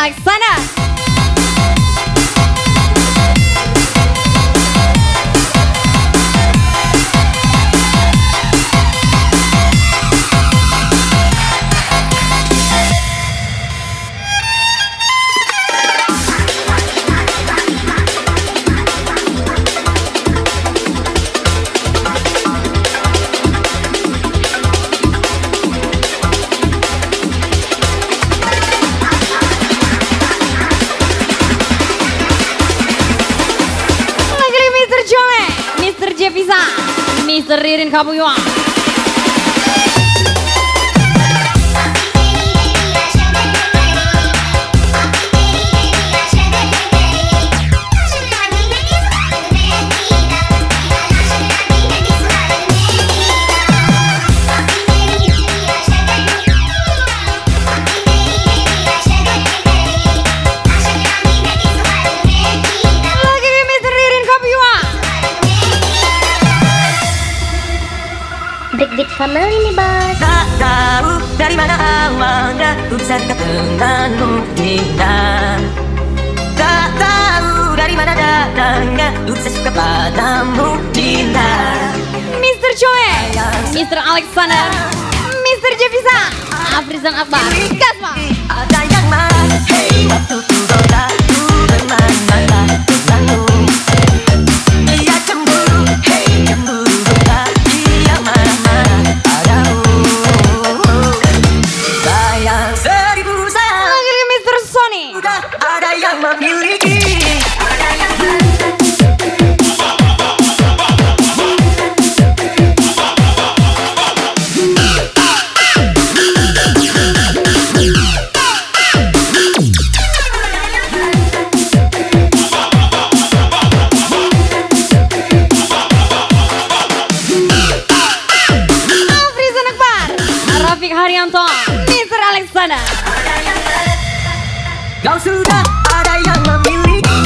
Alexander. Mr. Jevisa, Mr. Ririn Kabuywa. Breakbeat Family nih Bas. Tak tahu dari mana awalnya ku bisa denganmu Dinda. Tak tahu dari mana datangnya ku bisa suka padamu Dinda. Mr. Choi, Mr. Alexander, Mr. Jevisa, Afrizan Akbar, Gasma. Ada yang marah, hey waktu ku goda ku bermain-main bersamamu. Dia cemburu, hey cemburu goda. Dia marah-marah padamu. Sayang seribu sayang. Lagi Mr. Sony. Sudah ada yang memiliki. Haryanto, Mr. Alexander. Kau sudah ada yang memiliki.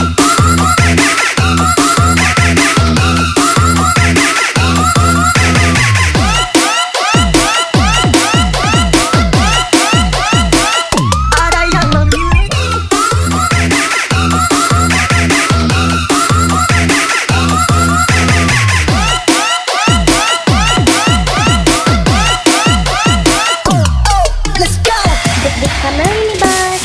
Ada yang memiliki. Let's go. Breakbeat Family nih Bas.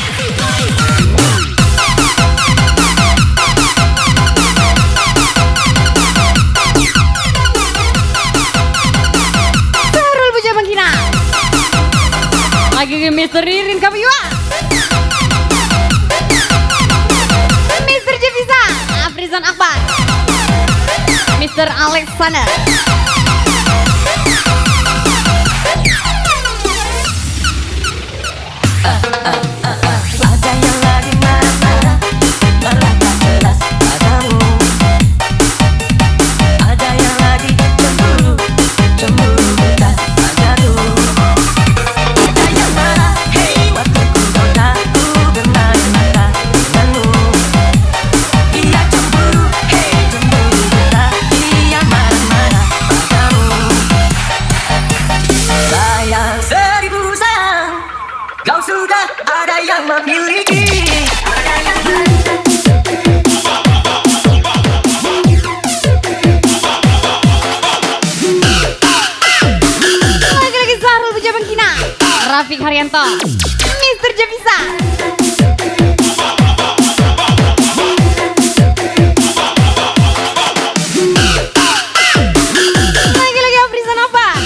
Sarul Bujabangkina. Lagi Mr. Ririn Kabuywa. Mr. Jevisa, Afrizan Akbar, Mr. Alexander. Ada yang lagi marah-marah, malah tak jelas padamu. Ada yang lagi cemburu, cemburu bukan padamu. Ada yang marah, hey waktu ku goda ku bermain-main denganmu. Dia cemburu, hey cemburu bukan. Dia marah-marah padamu. Sayang seribu sayang. Kau sudah ada yang memiliki. Lagi Sarul Bujabangkina, Rafiq Haryanto, Mr. Jevisa. Lagi Afrizan Akbar,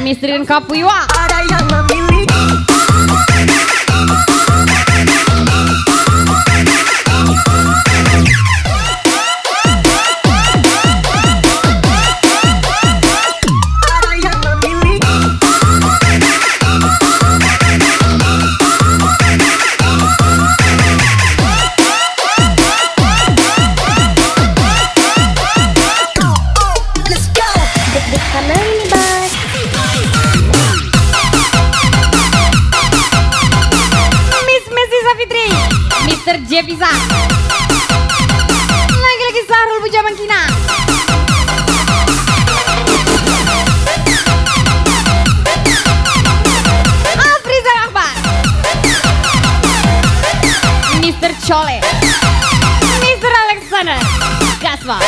Mr. Ririn Kabuywa. Ada yang memiliki. Ada yang memiliki. Let's go. Breakbeat Family nih Bas. Miss Messi Safitri, Mr. Jevisa. Lagi Sarul Bujabangkina. Chole, Mr. Alexander, Gaspa.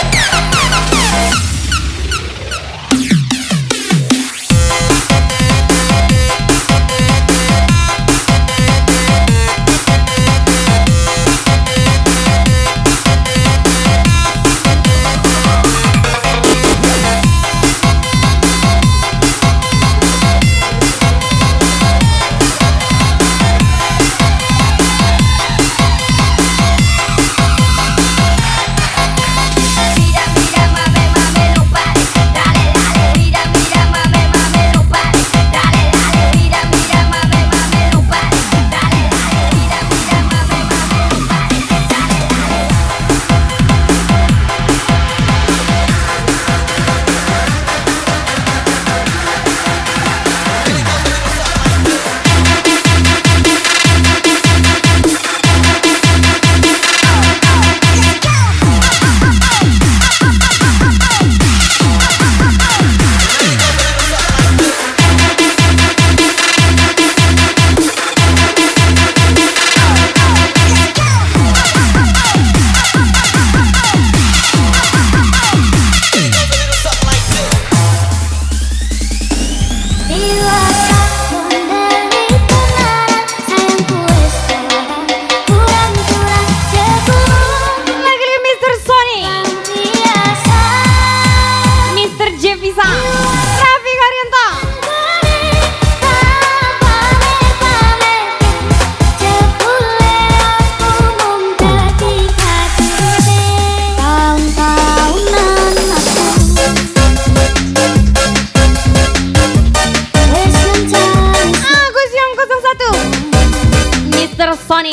Sony,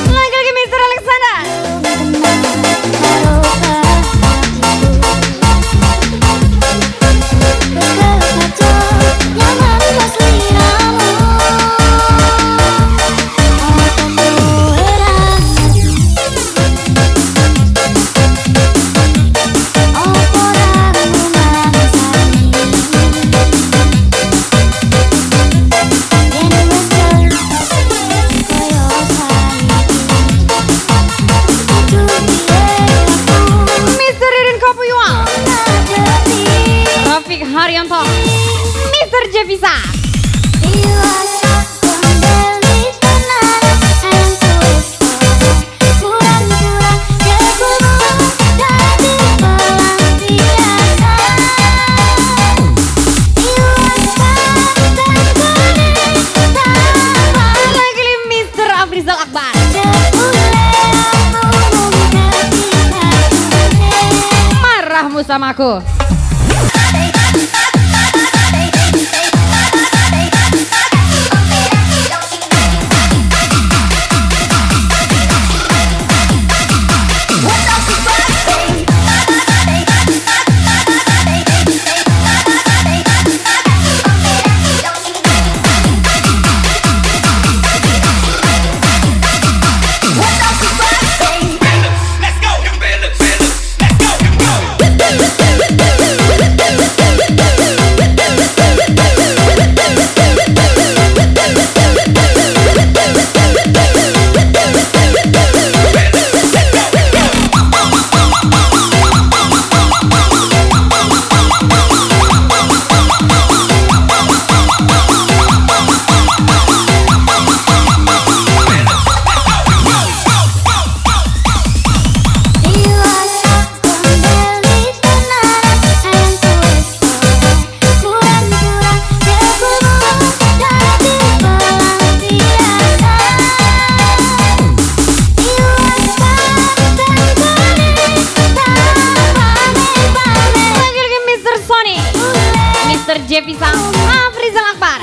lagi Mr. Alexander. Haryanto, Mr. Jevisa. Lagi Mr. Afrizal Akbar. Marahmu sama aku. Jevisa, Afrizal Akbar.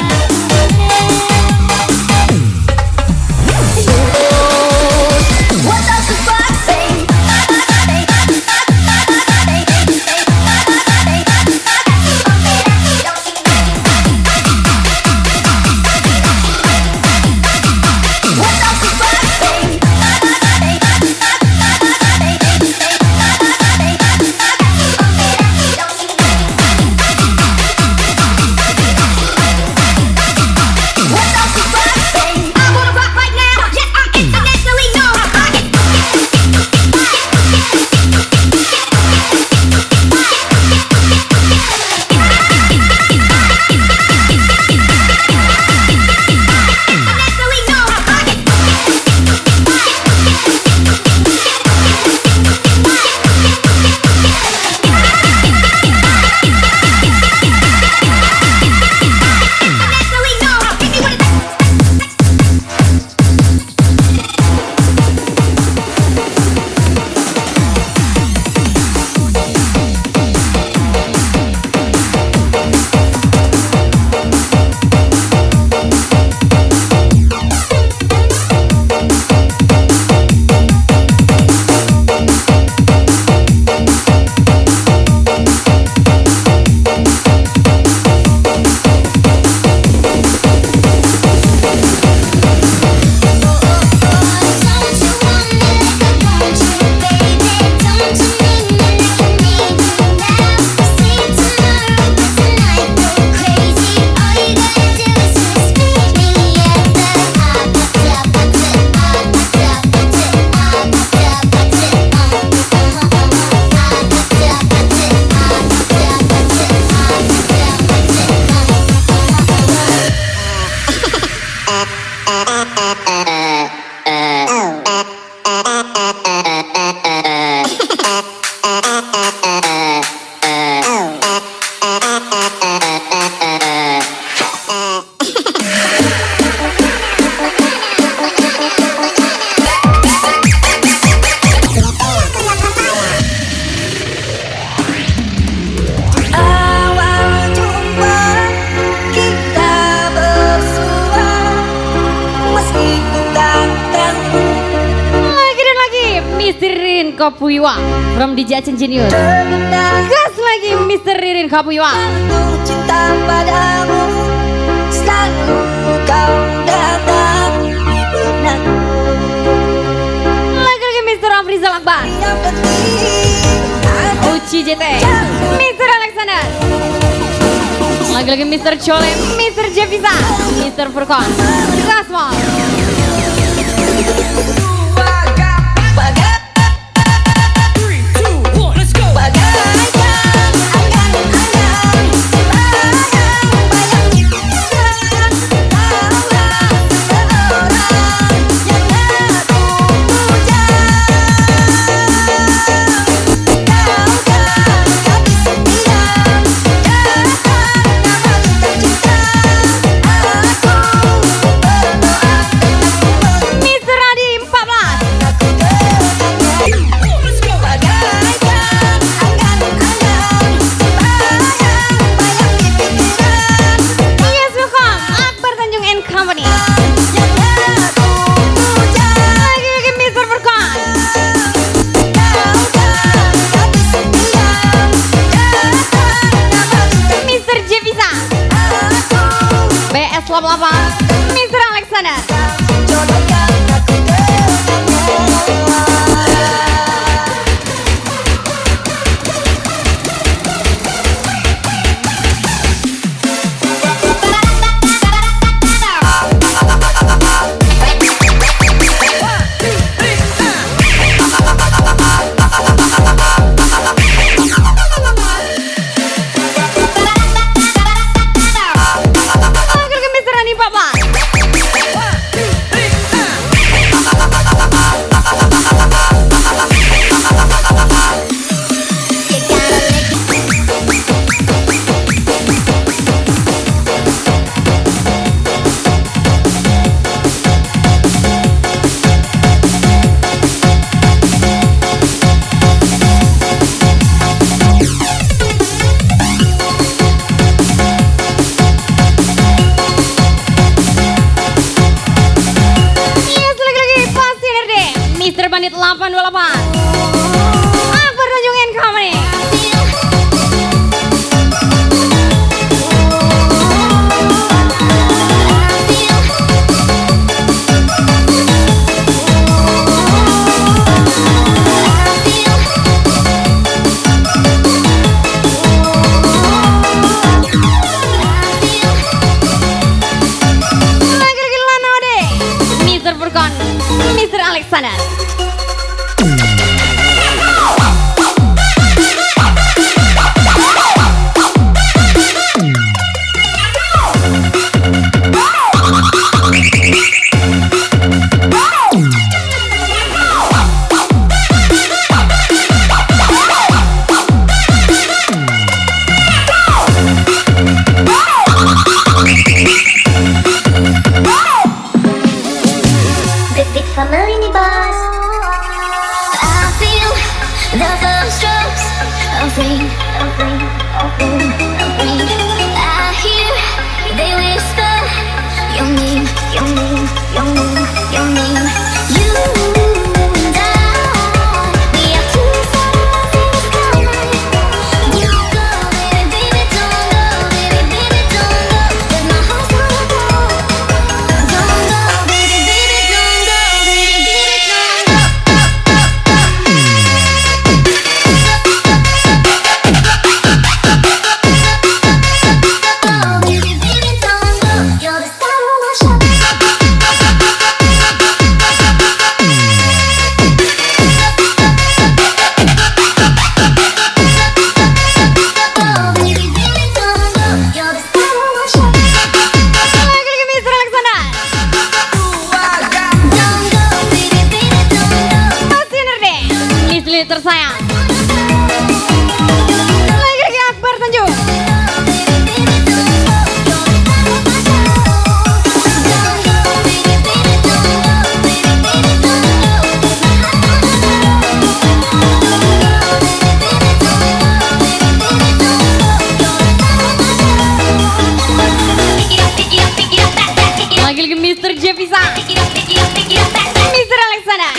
Mr. Ririn Kopuiwa from DJ Aceh Junior. Gas lagi Mr. Ririn Kopuiwa. Cinta padamu selalu kau datang di benakku. Lagi Mr. Afrizal Akbar. Yang penting Uci JT Mr. Alexander. Lagi Mr. Chole, Mr. Jevisa, Mr. Furqan, Gasmal. Mr. Alexander. Mr. Bandit 828 Akbar Tanjung and Company. Lagi-lagi Lana Ode, Mr. Furqan, Mr. Alexander. Big family nih bos. I feel the first drops of rain. I hear they whisper your name. You and I, we are two stars in the sky. You go, baby, don't go, baby, don't go. 'Cause my heart's gonna go. Don't go, baby, don't go, baby, don't go. You're the star of my show. Lagi-lagi Mr. Alexander. Masih nerde, Miss Lili tersayang. Lagi-lagi Akbar Tanjung. Lagi-lagi Mr. Jevisa, Mr. Alexander.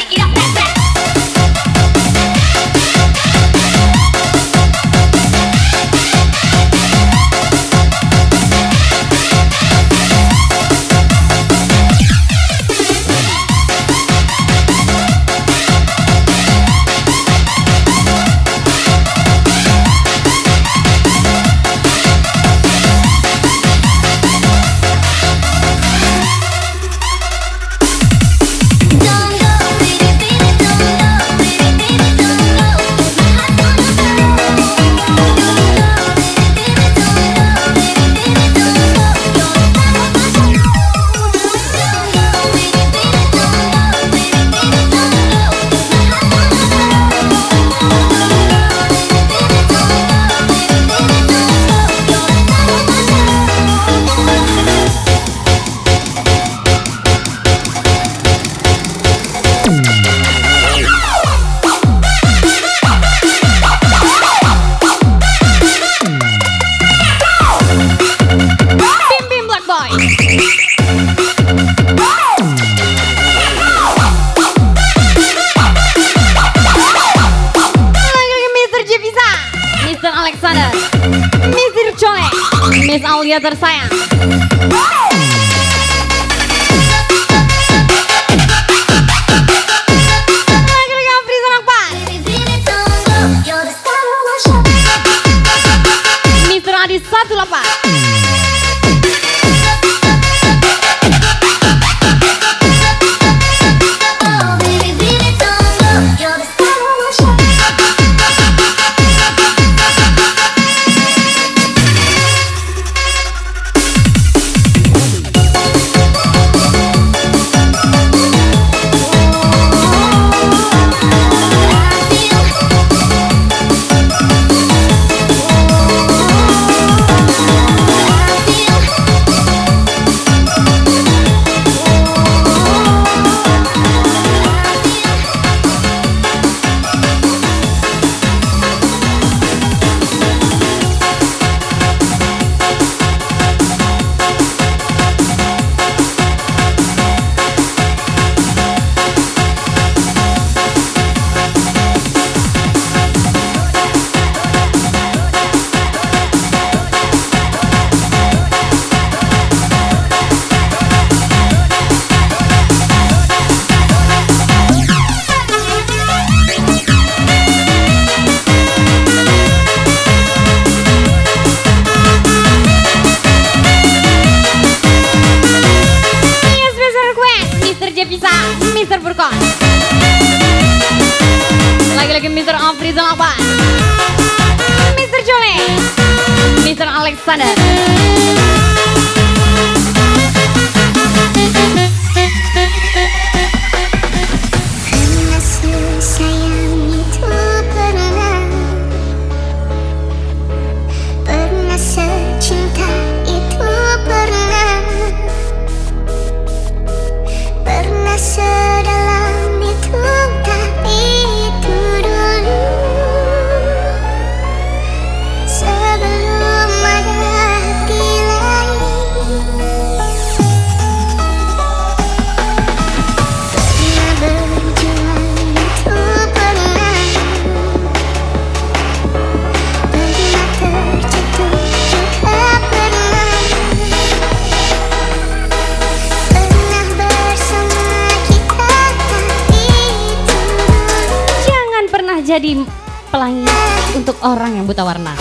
Alexander, Mr. Colek, Miss Aulia tersayang. Lagi-lagi Afri Salakpan, You're the star of my show. Mr. Adi 18. Oh, baby, baby, don't go. You're the star of my show. Mr. Burkon, lagi-lagi Mr. Afri Salakpan, Mr. Jole, Mr. Alexander. Pernah sayang itu pernah secinta itu pernah sedalam itu, tapi itu dulu sebelum ada hati lain. Pernah berjuang itu pernah terjatuh juga pernah bersama kita, tapi itu Jangan pernah jadi pelangi untuk orang yang buta warna.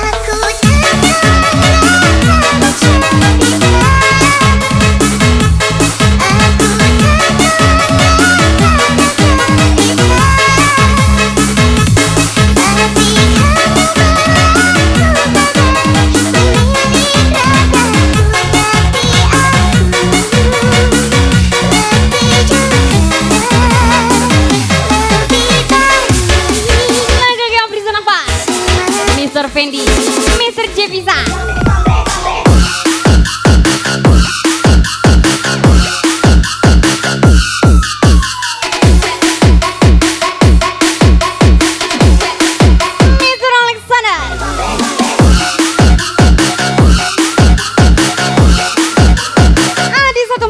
aku Lagi-lagi Afri Salakpan, Mr. Fendi, Mr. Jevisa. Mr. Alexander, Adi 14.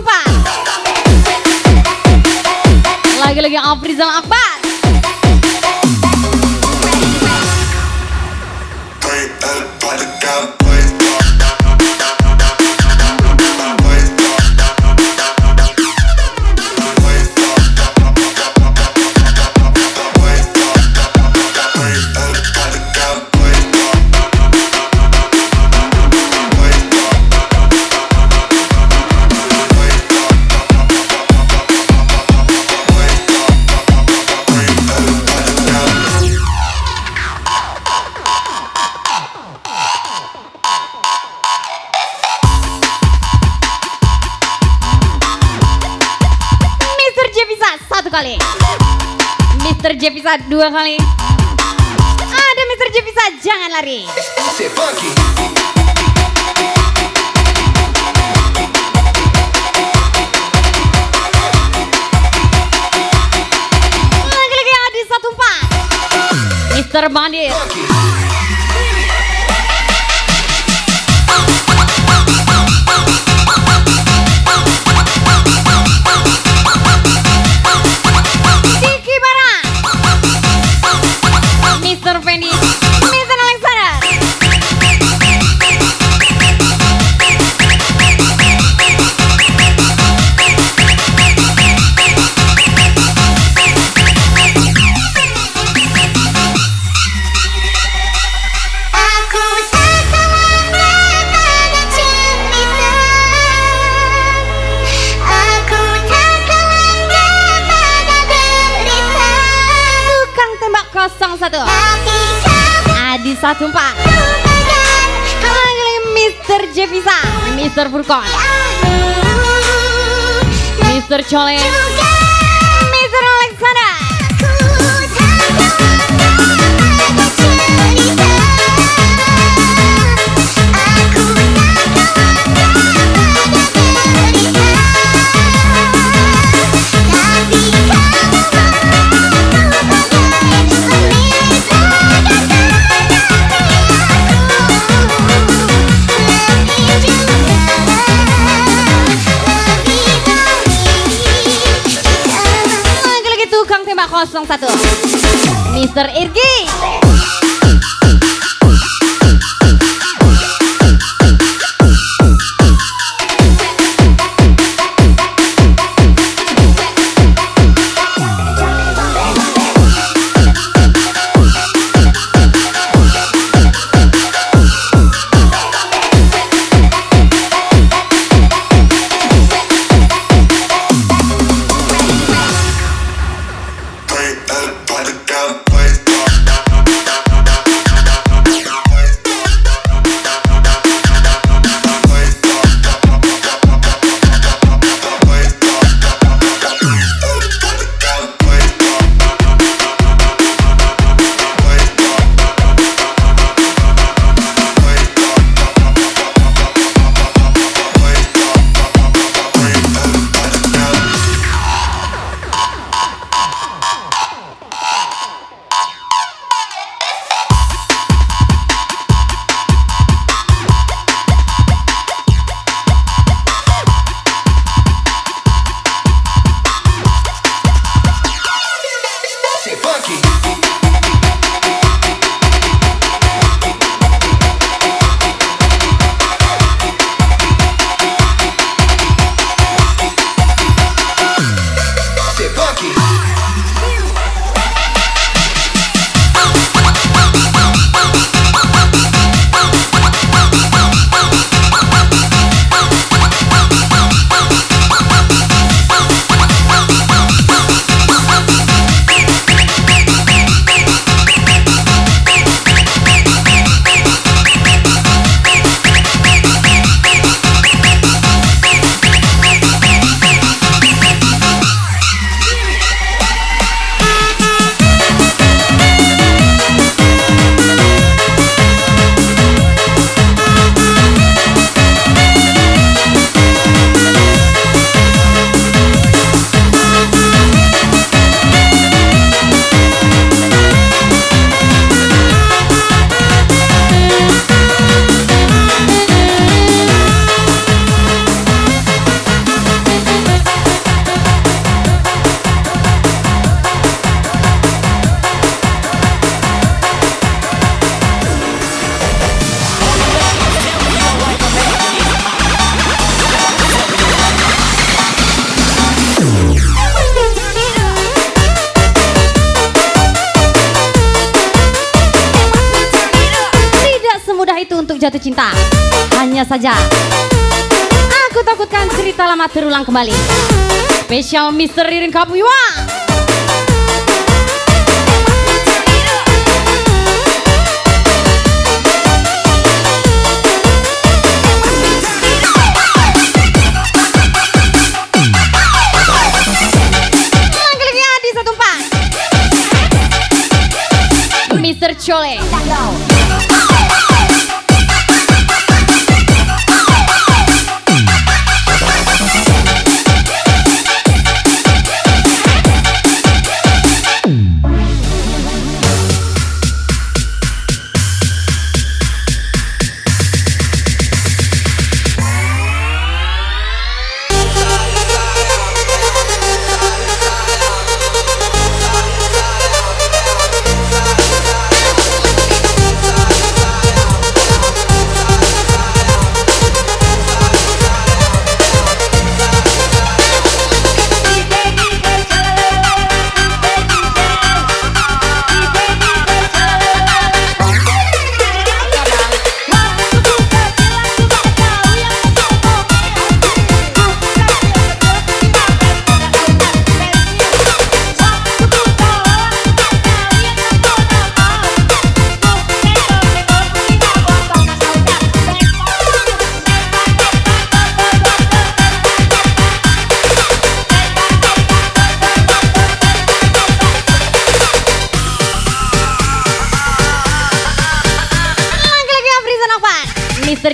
Lagi-lagi Afri Salakpan. Mr. Jevisa 1 kali, Mr. Jevisa 2 kali. Ada Mr. Jevisa, jangan lari. Lagi-lagi Adi 14, Mr. Bandit. Diki Bara. satu. Tapi kamu Adi 14. Lagi Mr. Jevisa, Mr. Furkon, Mr. Chole, Mr. Alexander. Lagi-lagi tukang tembak 01, Mr. Irgi. Untuk jatuh cinta. Hanya saja aku takutkan cerita lama terulang kembali. Spesial Mr. Ririn Kapuiwa. Lagi-lagi Adi 14, Mr. Chole.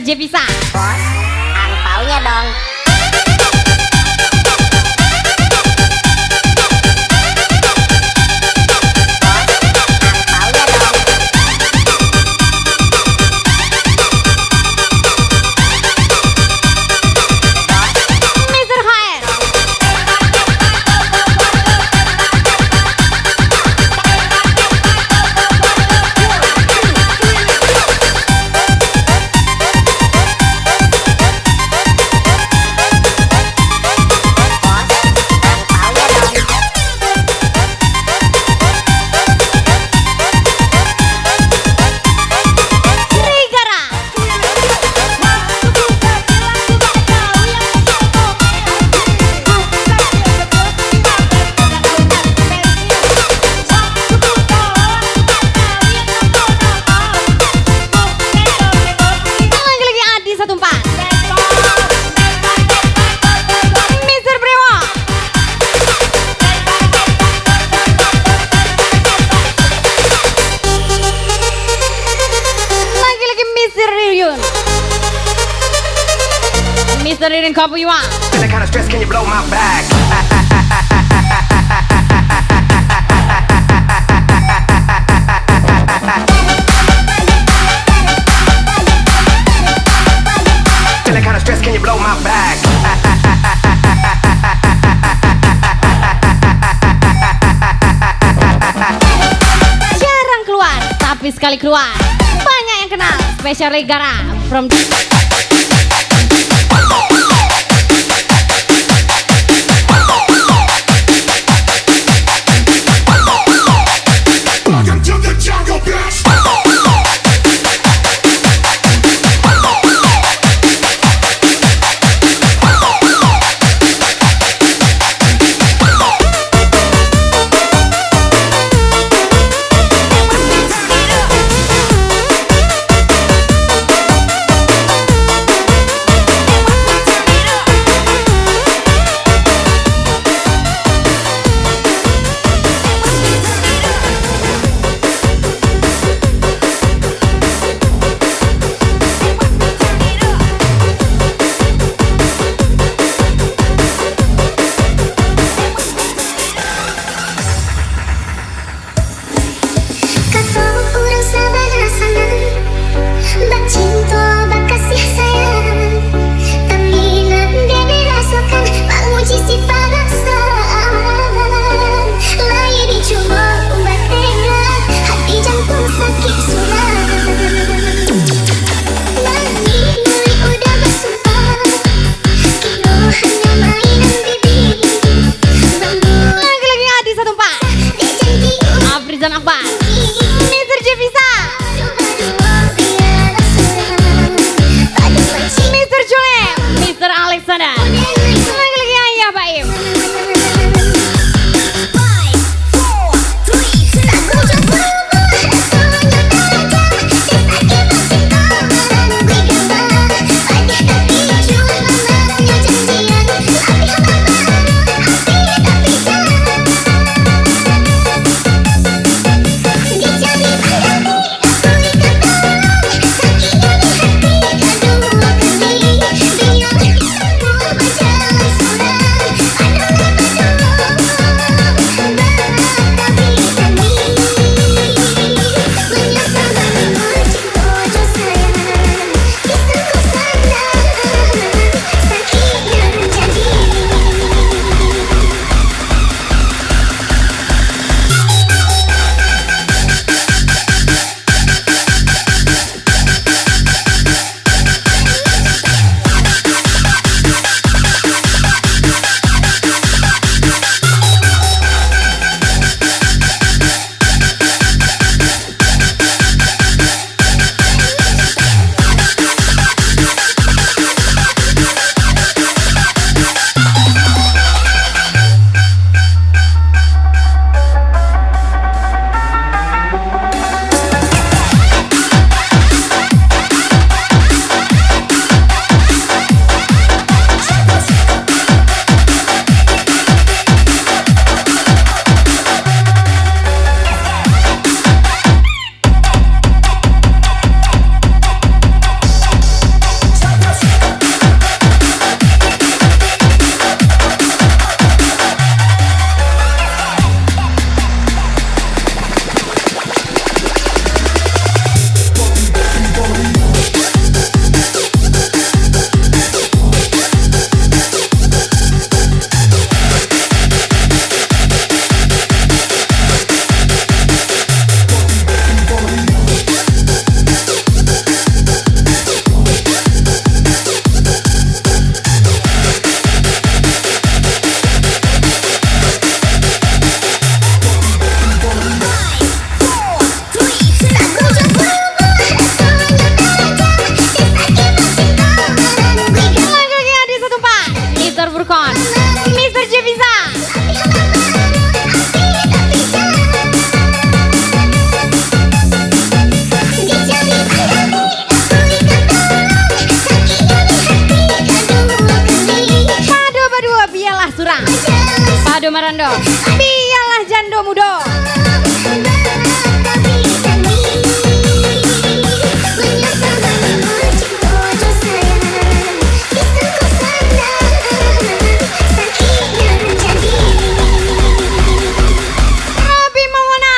Jevisa. Bos, angpaunya dong. Mr. HR. Trigara. Lagi-lagi Adi 14. Mr. Brewo. Lagi-lagi Mr. Riryun. Mr. Ririn Kapuywa. That kind of stress, can you blow my back? That kind of stress, can you blow my back? Jarang keluar, tapi sekali keluar banyak yang kenal. Special Regara from Welcome to the jungle, bitch. lagi-lagi Adi 14. Afrizan Akbar. Mr. Jevisa. Mr. Jule. Mr. Alexander. Lagi-lagi Ayah Baim. Jando. Biarlah Jando muda. Robi Maulana.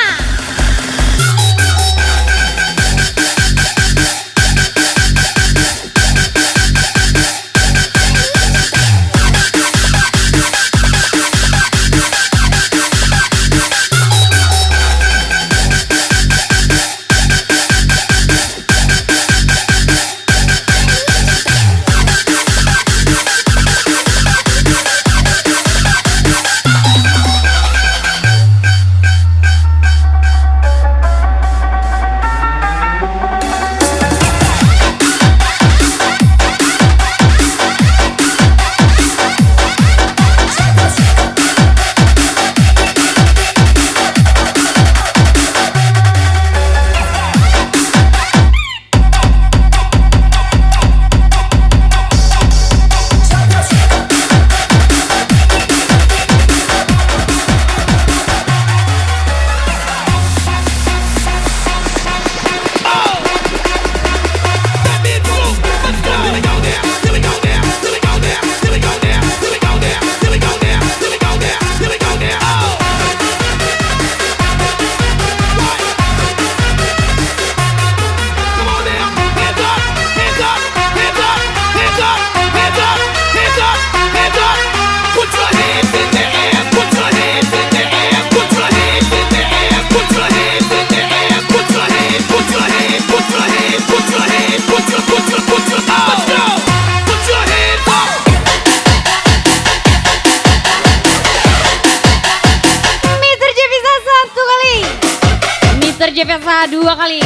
Mr. Jevisa 2 kali.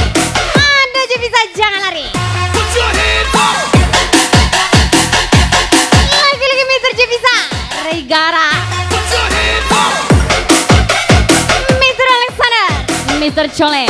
Anda Jevisa jangan lari. Lagi-lagi Mr. Jevisa Regara. Mr. Alexander, Mr. Chole.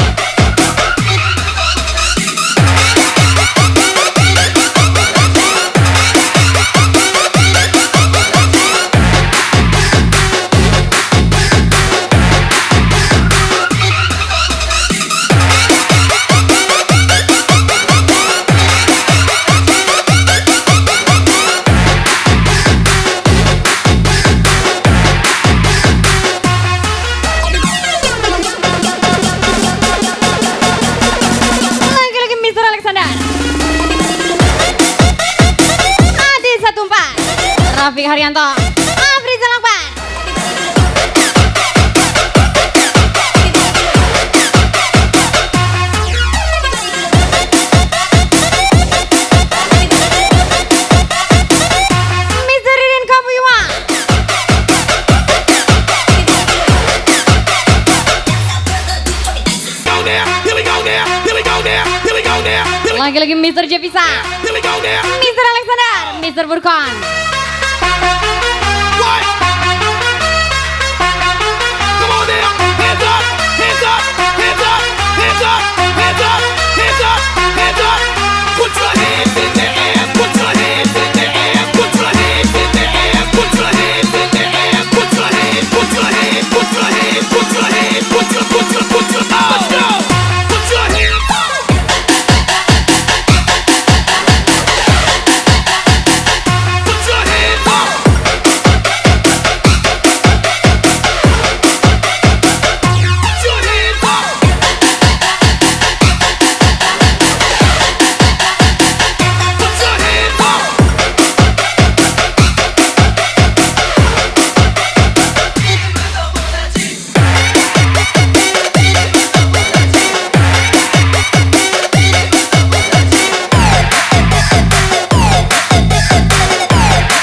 Rafiq Haryanto, Afrizal Akbar. Mr. Ririn Kapuyua. Lagi-lagi Mr. Jevisa, Mr. Alexander, Mr. Burkon. What?